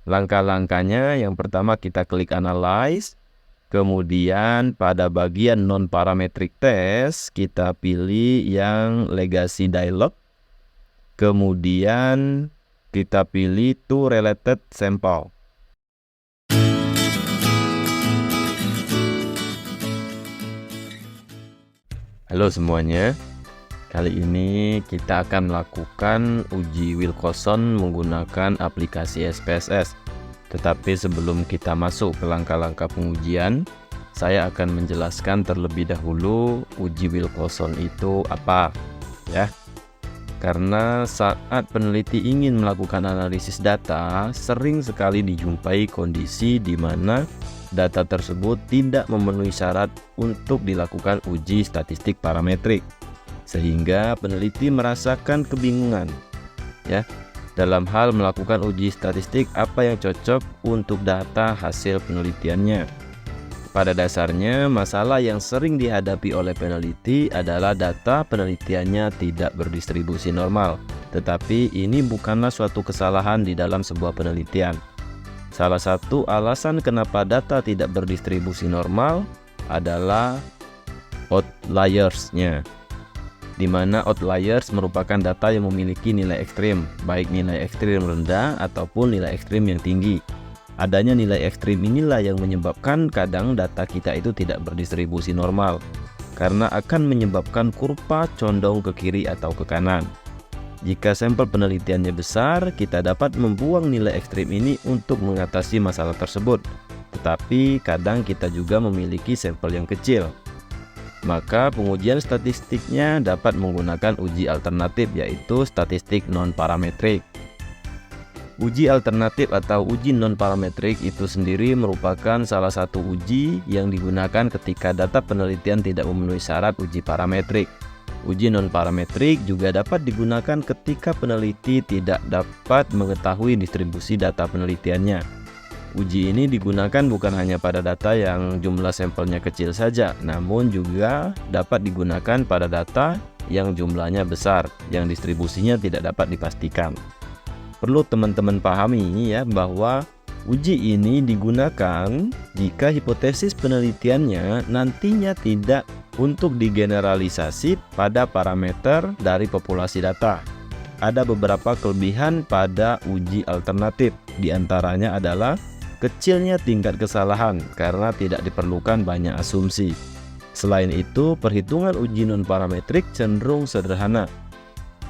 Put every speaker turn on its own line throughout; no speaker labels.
Langkah-langkahnya yang pertama kita klik Analyze, kemudian pada bagian non-parametric test kita pilih yang Legacy Dialog, kemudian kita pilih To Related Sample. Halo semuanya, kali ini kita akan melakukan uji Wilcoxon menggunakan aplikasi SPSS. Tetapi sebelum kita masuk ke langkah-langkah pengujian, saya akan menjelaskan terlebih dahulu uji Wilcoxon itu apa, ya. Karena saat peneliti ingin melakukan analisis data, sering sekali dijumpai kondisi di mana data tersebut tidak memenuhi syarat untuk dilakukan uji statistik parametrik, sehingga peneliti merasakan kebingungan, ya, dalam hal melakukan uji statistik apa yang cocok untuk data hasil penelitiannya. Pada dasarnya, masalah yang sering dihadapi oleh peneliti adalah data penelitiannya tidak berdistribusi normal, tetapi ini bukanlah suatu kesalahan di dalam sebuah penelitian. Salah satu alasan kenapa data tidak berdistribusi normal adalah outliers-nya, di mana outliers merupakan data yang memiliki nilai ekstrim, baik nilai ekstrim rendah ataupun nilai ekstrim yang tinggi. Adanya nilai ekstrim inilah yang menyebabkan kadang data kita itu tidak berdistribusi normal, karena akan menyebabkan kurva condong ke kiri atau ke kanan. Jika sampel penelitiannya besar, kita dapat membuang nilai ekstrim ini untuk mengatasi masalah tersebut. Tetapi kadang kita juga memiliki sampel yang kecil. Maka pengujian statistiknya dapat menggunakan uji alternatif, yaitu statistik non-parametrik. Uji alternatif atau uji non-parametrik itu sendiri merupakan salah satu uji yang digunakan ketika data penelitian tidak memenuhi syarat uji parametrik. Uji non-parametrik juga dapat digunakan ketika peneliti tidak dapat mengetahui distribusi data penelitiannya. Uji ini digunakan bukan hanya pada data yang jumlah sampelnya kecil saja, namun juga dapat digunakan pada data yang jumlahnya besar, yang distribusinya tidak dapat dipastikan. Perlu teman-teman pahami ya bahwa uji ini digunakan jika hipotesis penelitiannya nantinya tidak untuk digeneralisasi pada parameter dari populasi data. Ada beberapa kelebihan pada uji alternatif, diantaranya adalah kecilnya tingkat kesalahan karena tidak diperlukan banyak asumsi. Selain itu, perhitungan uji non-parametrik cenderung sederhana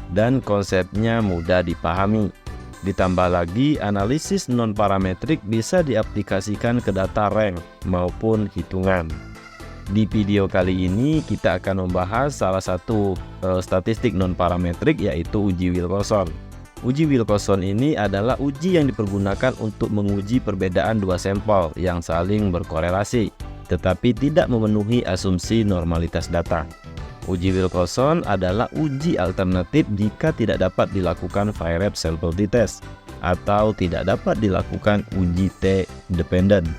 dan konsepnya mudah dipahami. Ditambah lagi, analisis non-parametrik bisa diaplikasikan ke data rank maupun hitungan. Di video kali ini kita akan membahas salah satu statistik non-parametrik, yaitu uji Wilcoxon. Uji Wilcoxon ini adalah uji yang dipergunakan untuk menguji perbedaan dua sampel yang saling berkorelasi, tetapi tidak memenuhi asumsi normalitas data. Uji Wilcoxon adalah uji alternatif jika tidak dapat dilakukan Variable Sample T-Test atau tidak dapat dilakukan uji T-dependent.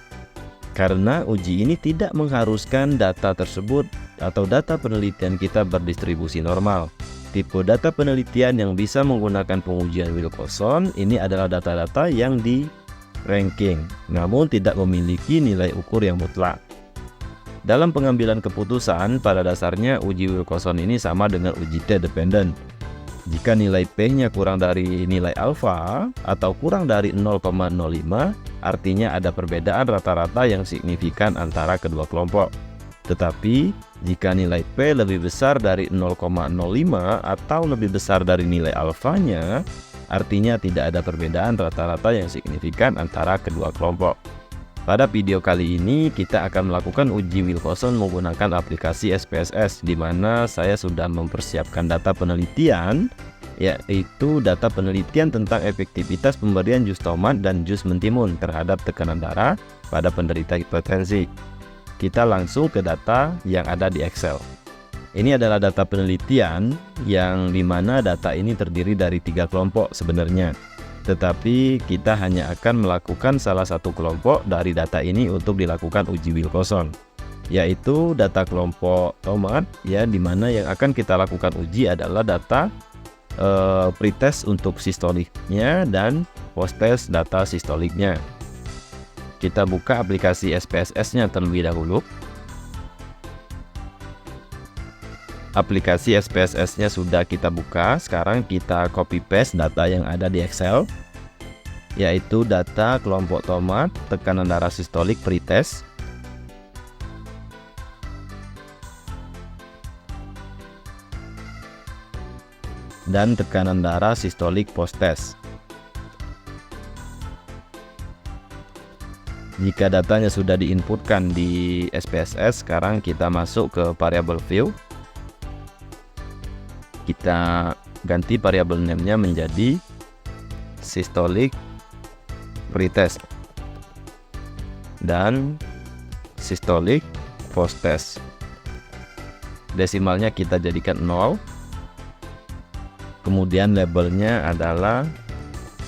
Karena uji ini tidak mengharuskan data tersebut atau data penelitian kita berdistribusi normal. Tipe data penelitian yang bisa menggunakan pengujian Wilcoxon ini adalah data-data yang di ranking, namun tidak memiliki nilai ukur yang mutlak. Dalam pengambilan keputusan, pada dasarnya uji Wilcoxon ini sama dengan uji T-dependent. Jika nilai P-nya kurang dari nilai alfa atau kurang dari 0,05, artinya ada perbedaan rata-rata yang signifikan antara kedua kelompok. Tetapi, jika nilai P lebih besar dari 0,05 atau lebih besar dari nilai alfanya, artinya tidak ada perbedaan rata-rata yang signifikan antara kedua kelompok. Pada video kali ini kita akan melakukan uji Wilcoxon menggunakan aplikasi SPSS, di mana saya sudah mempersiapkan data penelitian, yaitu data penelitian tentang efektivitas pemberian jus tomat dan jus mentimun terhadap tekanan darah pada penderita hipertensi. Kita langsung ke data yang ada di Excel. Ini adalah data penelitian yang dimana data ini terdiri dari 3 kelompok sebenarnya. Tetapi kita hanya akan melakukan salah satu kelompok dari data ini untuk dilakukan uji Wilcoxon, yaitu data kelompok tomat, ya, dimana yang akan kita lakukan uji adalah data pretest untuk sistoliknya dan posttest data sistoliknya. Kita buka aplikasi SPSS-nya terlebih dahulu. Aplikasi SPSS-nya sudah kita buka. Sekarang kita copy paste data yang ada di Excel, yaitu data kelompok tomat, tekanan darah sistolik pretest, dan tekanan darah sistolik posttest. Jika datanya sudah diinputkan di SPSS, sekarang kita masuk ke variable view. Kita ganti variable name-nya menjadi systolic pretest dan systolic posttest. Desimalnya kita jadikan 0. Kemudian labelnya adalah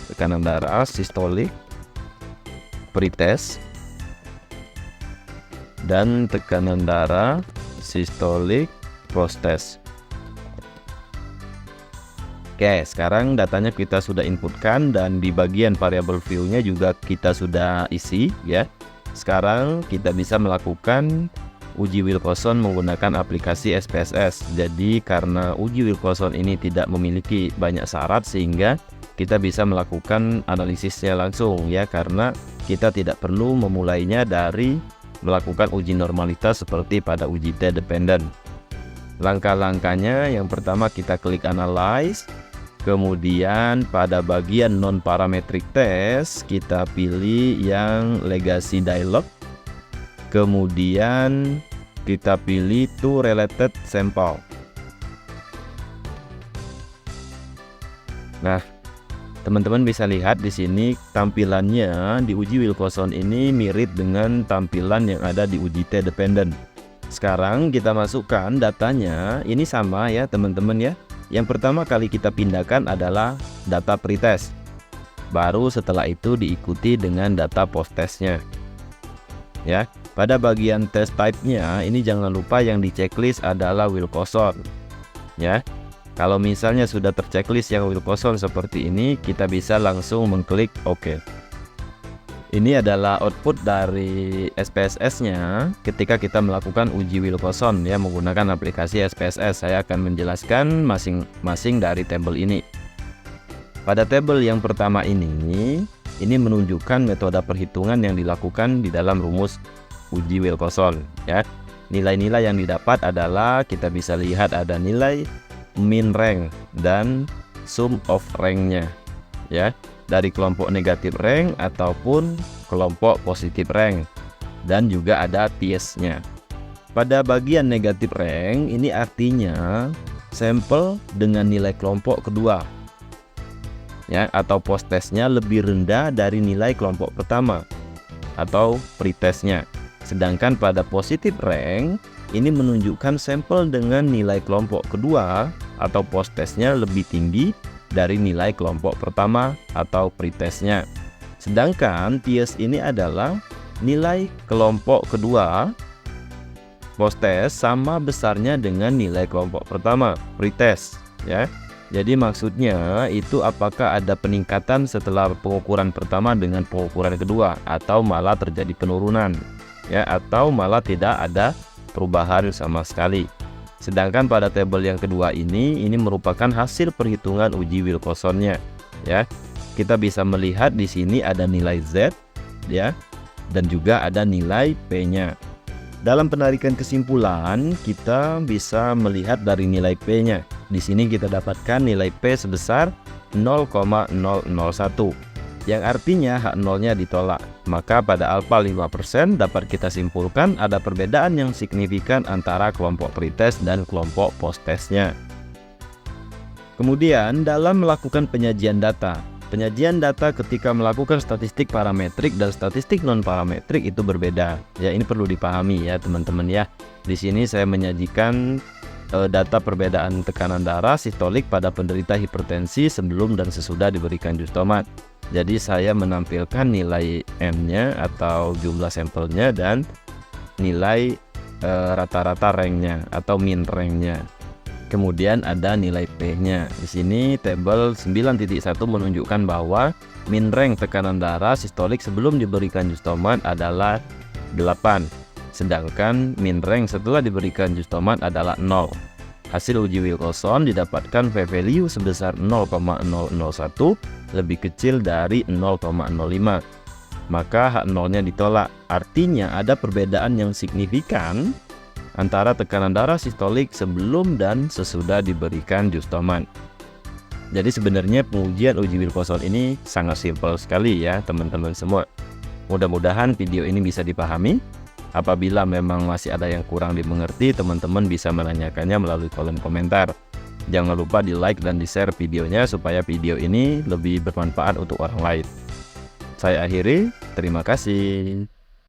tekanan darah sistolik pretest dan tekanan darah sistolik posttest. Oke, sekarang datanya kita sudah inputkan dan di bagian variable view-nya juga kita sudah isi ya. Sekarang kita bisa melakukan uji Wilcoxon menggunakan aplikasi SPSS. Jadi karena uji Wilcoxon ini tidak memiliki banyak syarat sehingga kita bisa melakukan analisisnya langsung ya, karena kita tidak perlu memulainya dari melakukan uji normalitas seperti pada uji T-dependent. Langkah-langkahnya, yang pertama kita klik analyze, kemudian pada bagian non-parametric test kita pilih yang legacy dialog, kemudian kita pilih to related sample. Nah, teman-teman bisa lihat di sini tampilannya di uji Wilcoxon ini mirip dengan tampilan yang ada di uji T-dependent. Sekarang kita masukkan datanya, ini sama ya teman-teman ya. Yang pertama kali kita pindahkan adalah data pretest. Baru setelah itu diikuti dengan data posttestnya. Ya, pada bagian test type-nya ini jangan lupa yang di checklist adalah Wilcoxon. Ya. Kalau misalnya sudah terchecklist yang Wilcoxon seperti ini, kita bisa langsung mengklik OK. Ini adalah output dari SPSS-nya ketika kita melakukan uji Wilcoxon ya menggunakan aplikasi SPSS. Saya akan menjelaskan masing-masing dari tabel ini. Pada tabel yang pertama ini menunjukkan metode perhitungan yang dilakukan di dalam rumus uji Wilcoxon ya. Nilai-nilai yang didapat adalah kita bisa lihat ada nilai min rank dan sum of rank-nya ya, dari kelompok negatif rank ataupun kelompok positif rank, dan juga ada TS-nya. Pada bagian negatif rank ini artinya sampel dengan nilai kelompok kedua ya, atau posttestnya lebih rendah dari nilai kelompok pertama atau pretestnya. Sedangkan pada positif rank ini menunjukkan sampel dengan nilai kelompok kedua atau posttestnya lebih tinggi dari nilai kelompok pertama atau pretestnya. Sedangkan TS ini adalah nilai kelompok kedua posttest sama besarnya dengan nilai kelompok pertama pretest ya. Jadi maksudnya itu apakah ada peningkatan setelah pengukuran pertama dengan pengukuran kedua, atau malah terjadi penurunan ya, atau malah tidak ada perubahan sama sekali. Sedangkan pada tabel yang kedua ini merupakan hasil perhitungan uji Wilcoxon-nya ya. Kita bisa melihat di sini ada nilai Z ya, dan juga ada nilai P-nya. Dalam penarikan kesimpulan kita bisa melihat dari nilai P-nya. Di sini kita dapatkan nilai P sebesar 0,001 yang artinya H0-nya ditolak. Maka pada alfa 5% dapat kita simpulkan ada perbedaan yang signifikan antara kelompok pretest dan kelompok posttestnya. Kemudian dalam melakukan penyajian data ketika melakukan statistik parametrik dan statistik non parametrik itu berbeda. Ya, ini perlu dipahami ya teman-teman ya. Di sini saya menyajikan data perbedaan tekanan darah sistolik pada penderita hipertensi sebelum dan sesudah diberikan jus tomat. Jadi saya menampilkan nilai M-nya atau jumlah sampelnya dan nilai rata-rata rank-nya atau min rank-nya. Kemudian ada nilai P-nya. Di sini tabel 9.1 menunjukkan bahwa min rank tekanan darah sistolik sebelum diberikan Justomat adalah 8. Sedangkan min rank setelah diberikan Justomat adalah 0. Hasil uji Wilcoxon didapatkan p-value sebesar 0,001 lebih kecil dari 0,05. Maka H0-nya ditolak. Artinya ada perbedaan yang signifikan antara tekanan darah sistolik sebelum dan sesudah diberikan Justomat. Jadi sebenarnya pengujian uji Wilcoxon ini sangat simpel sekali ya teman-teman semua. Mudah-mudahan video ini bisa dipahami. Apabila memang masih ada yang kurang dimengerti, teman-teman bisa menanyakannya melalui kolom komentar. Jangan lupa di like dan di share videonya supaya video ini lebih bermanfaat untuk orang lain. Saya akhiri, terima kasih.